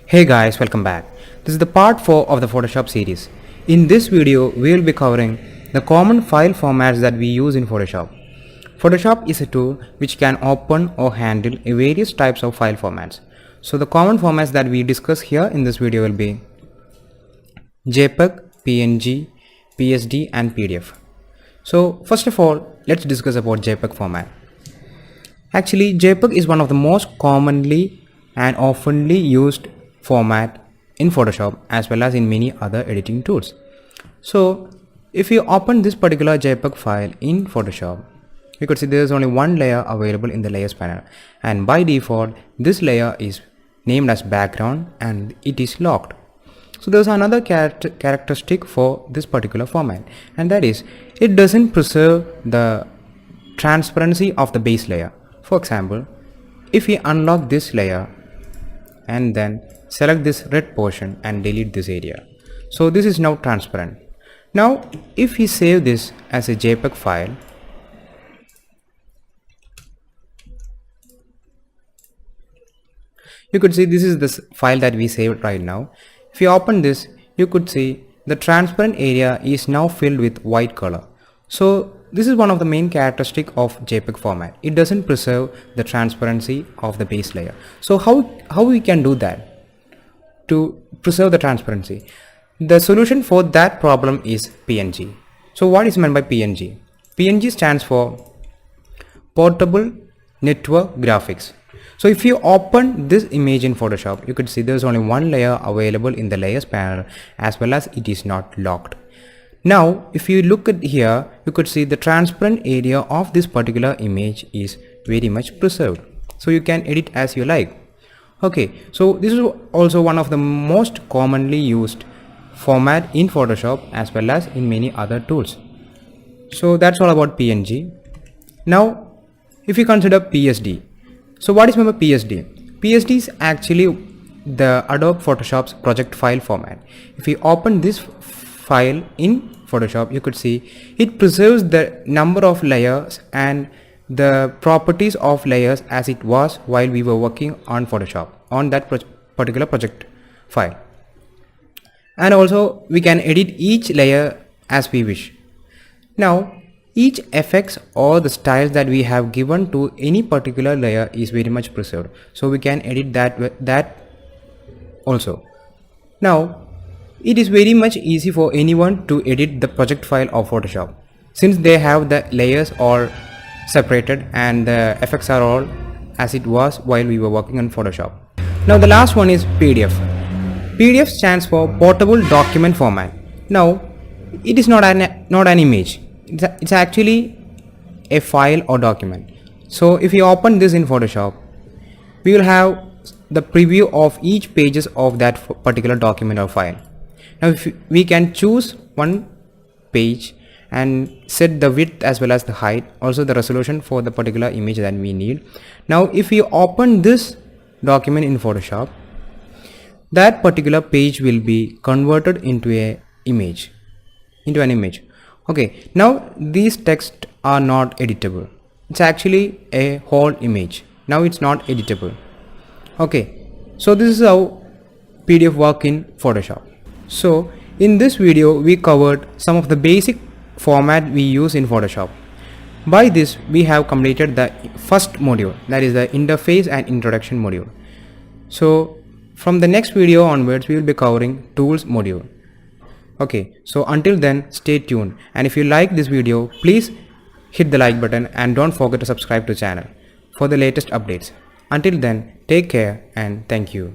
Hey guys, welcome back. This is the part 4 of the Photoshop series. In this video, we will be covering the common file formats that we use in Photoshop. Photoshop is a tool which can open or handle various types of file formats. So the common formats that we discuss here in this video will be Jpeg, PNG, PSD and PDF. So first of all, let's discuss about Jpeg format. Actually, Jpeg is one of the most commonly and oftenly used format in Photoshop as well as in many other editing tools. So if you open this particular Jpeg file in Photoshop, you could see there is only one layer available in the layers panel, and by default this layer is named as background and it is locked. So there's another characteristic for this particular format, and that is it doesn't preserve the transparency of the base layer. For example, if we unlock this layer and then select this red portion and delete this area, so this is now transparent. Now if we save this as a JPEG file, you could see this is this file that we saved right now. If you open this, you could see the transparent area is now filled with white color. So this is one of the main characteristics of JPEG format. It doesn't preserve the transparency of the base layer. So how we can do that to preserve the transparency? The solution for that problem is PNG. So what is meant by PNG? PNG stands for Portable Network Graphics. So if you open this image in Photoshop, you could see there's only one layer available in the layers panel as well as it is not locked. Now if you look at here, you could see the transparent area of this particular image is very much preserved. So you can edit as you like. Okay, so this is also one of the most commonly used format in Photoshop as well as in many other tools. So that's all about PNG. Now if you consider PSD, so what is meant by PSD? PSD is actually the Adobe Photoshop's project file format. If you open this file in Photoshop, you could see it preserves the number of layers and the properties of layers as it was while we were working on Photoshop on that particular project file. And also we can edit each layer as we wish. Now each effects or the styles that we have given to any particular layer is very much preserved, so we can edit that also. Now it is very much easy for anyone to edit the project file of Photoshop since they have the layers all separated and the effects are all as it was while we were working on Photoshop. Now the last one is PDF. PDF stands for Portable Document Format. Now it is not an image. It's actually a file or document. So if you open this in Photoshop, we will have the preview of each pages of that particular document or file. Now if we can choose one page and set the width as well as the height, also the resolution for the particular image that we need. Now if we open this document in Photoshop, that particular page will be converted into an image. Okay, now these texts are not editable. It's actually a whole image. Now it's not editable. Okay, so this is how PDF work in Photoshop. So in this video we covered some of the basic format we use in Photoshop. By this we have completed the first module, that is the interface and introduction module. So from the next video onwards we will be covering tools module. Okay, so until then stay tuned, and if you like this video, please hit the like button and don't forget to subscribe to the channel for the latest updates. Until then, take care and thank you.